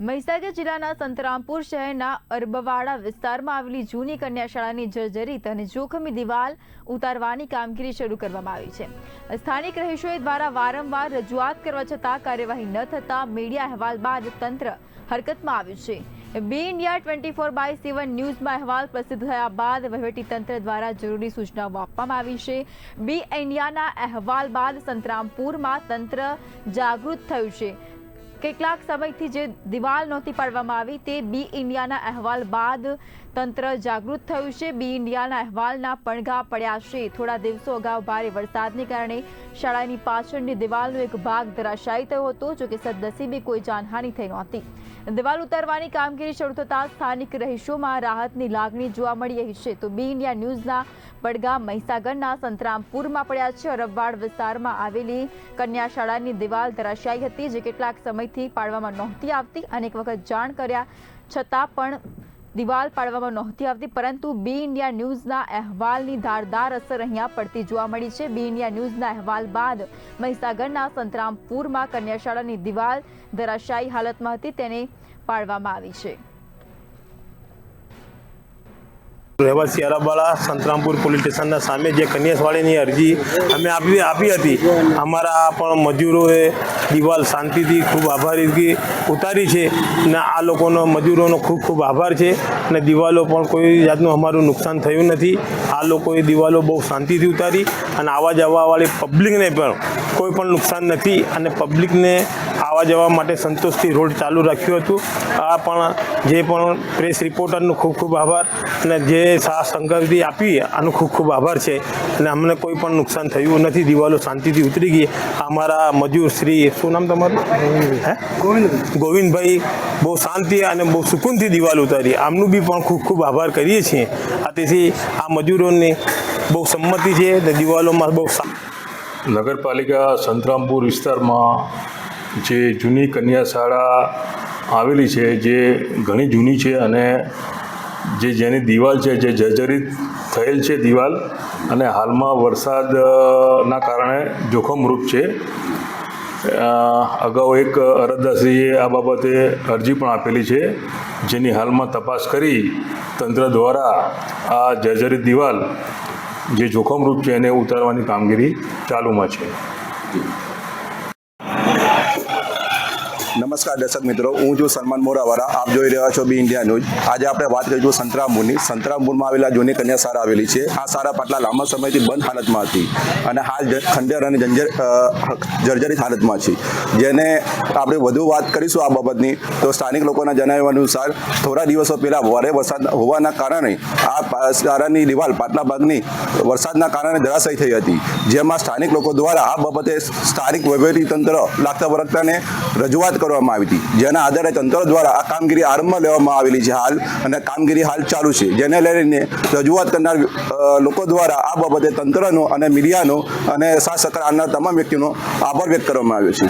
મહીસાગર જિલ્લાના સંતરામપુર શહેરના અરબવાડા વિસ્તારમાં આવેલી જૂની કન્યા શાળાની જર્જરિત અને જોખમી દિવાલ ઉતારવાની કામગીરી શરૂ કરવામાં આવી છે। સ્થાનિક રહીશોએ દ્વારા વારંવાર રજૂઆત કરવા છતાં કાર્યવાહી ન થતા મીડિયા અહેવાલ બાદ તંત્ર હરકતમાં આવ્યું છે। બી ઇન્ડિયા 24/7 ન્યૂઝમાં અહેવાલ પ્રસિદ્ધ થયા બાદ વહીવટીતંત્ર દ્વારા જરૂરી સૂચનાઓ આપવામાં આવી છે। બી ઇન્ડિયાના અહેવાલ બાદ સંતરામપુરમાં તંત્ર જાગૃત થયું છે। કેટલાક સમયથી જે દિવાલ નહોતી પાડવામાં આવી તે બી ઇન્ડિયાના અહેવાલ બાદ તંત્ર જાગૃત થયું છે। બી ઇન્ડિયાના અહેવાલના પડઘા પડ્યા છે। થોડા દિવસો અગાઉ ભારે વરસાદને કારણે શાળાની પાછળની દિવાલનો એક ભાગ ધરાશાયી થયો હતો, જોકે સદનસીબે કોઈ જાનહાનિ થઈ નહોતી। દિવાલ ઉતારવાની કામગીરી શરૂ થતાં સ્થાનિક રહીશોમાં રાહતની લાગણી જોવા મળી રહી છે। તો બી ઇન્ડિયા ન્યૂઝના પડઘા મહીસાગરના સંતરામપુરમાં પડ્યા છે। અરબવાડ વિસ્તારમાં આવેલી કન્યા શાળાની દિવાલ ધરાશાયી હતી, જે કેટલાક સમયથી પાડવામાં નહોતી આવતી। અનેક વખત જાણ કર્યા છતાં પણ દિવાલ પાડવામાં નહોતી આવતી, પરંતુ બી ઇન્ડિયા ન્યૂઝના અહેવાલની ધારદાર અસર અહીંયા પડતી જોવા મળી છે। બી ઇન્ડિયા ન્યૂઝના અહેવાલ બાદ મહીસાગરના સંતરામપુરમાં કન્યા શાળાની દિવાલ ધરાશાયી હાલતમાં હતી, તેને પાડવામાં આવી છે। રહેવાસી અરબવાડા સંતરામપુર પોલીસ સ્ટેશનના સામે જે કન્યાશાળાની અરજી અમે આપી હતી, અમારા પણ મજૂરોએ દિવાલ શાંતિથી ખૂબ આભારી ઉતારી છે અને આ લોકોનો મજૂરોનો ખૂબ ખૂબ આભાર છે। અને દિવાલો પણ કોઈ જાતનું અમારું નુકસાન થયું નથી। આ લોકોએ દિવાલો બહુ શાંતિથી ઉતારી અને આવવા જવાવાળી પબ્લિકને પણ કોઈ પણ નુકસાન નથી અને પબ્લિકને આવવા જવા માટે સંતોષથી રોડ ચાલુ રાખ્યું હતું। આ પણ જે પણ પ્રેસ રિપોર્ટરનો ખૂબ ખૂબ આભાર અને જે સહકારી આપી આનો ખૂબ ખૂબ આભાર છે અને અમને કોઈ પણ નુકસાન થયું નથી। દિવાલો શાંતિથી ઉતરી ગઈ। અમારા મજૂર શ્રી, શું નામ તમારું? ગોવિંદભાઈ બહુ શાંતિ અને બહુ સુકૂનથી દિવાલ ઉતારી, આમનું બી પણ ખૂબ ખૂબ આભાર કરીએ છીએ। તેથી આ મજૂરોની બહુ સંમતિ છે અને દિવાલોમાં બહુ નગરપાલિકા સંતરામપુર વિસ્તારમાં જે જૂની કન્યા શાળા આવેલી છે, જે ઘણી જૂની છે અને જેની દિવાલ છે જે જર્જરિત થયેલ છે દિવાલ, અને હાલમાં વરસાદના કારણે જોખમરૂપ છે। અગાઉ એક અરજદારશ્રીએ આ બાબતે અરજી પણ આપેલી છે, જેની હાલમાં તપાસ કરી તંત્ર દ્વારા આ જર્જરિત દિવાલ જે જોખમરૂપ છે એને ઉતારવાની કામગીરી ચાલુમાં છે। નમસ્કાર દર્શક મિત્રો, હું છું સલમાન મોરાવાલા, આપ જોઈ રહ્યા છો બી ઇન્ડિયા ન્યૂઝ। આજે આપણે વાત કરીશું સંતરામપુરની। સંતરામપુરમાં આવેલા જૂની કન્યા શાળા આવેલી છે। આ શાળા પાટલા લાંબા સમયથી બંધ હાલતમાં હતી અને હાલ ખંડેર અને જર્જરિત હાલતમાં છે, જેને આપણે વધુ વાત કરીશું આ બાબતની તો સ્થાનિક લોકોના જણાવ્યા અનુસાર થોડા દિવસો પહેલાં ભારે વરસાદ હોવાના કારણે આ શાળાની દિવાલ પાટલા ભાગની વરસાદના કારણે ધરાશાયી થઈ હતી, જેમાં સ્થાનિક લોકો દ્વારા આ બાબતે સ્થાનિક વહીવટીતંત્ર લાગતા વળગતાને રજૂઆત કરવામાં આવી હતી, જેના આધારે તંત્ર દ્વારા આ કામગીરી આરંભમાં લેવામાં આવેલી છે હાલ, અને કામગીરી હાલ ચાલુ છે, જેને લઈને રજૂઆત કરનાર લોકો દ્વારા આ બાબતે તંત્રનો અને મીડિયાનો અને સાથ સહકાર આપનાર તમામ વ્યક્તિનો આભાર વ્યક્ત કરવામાં આવ્યો છે।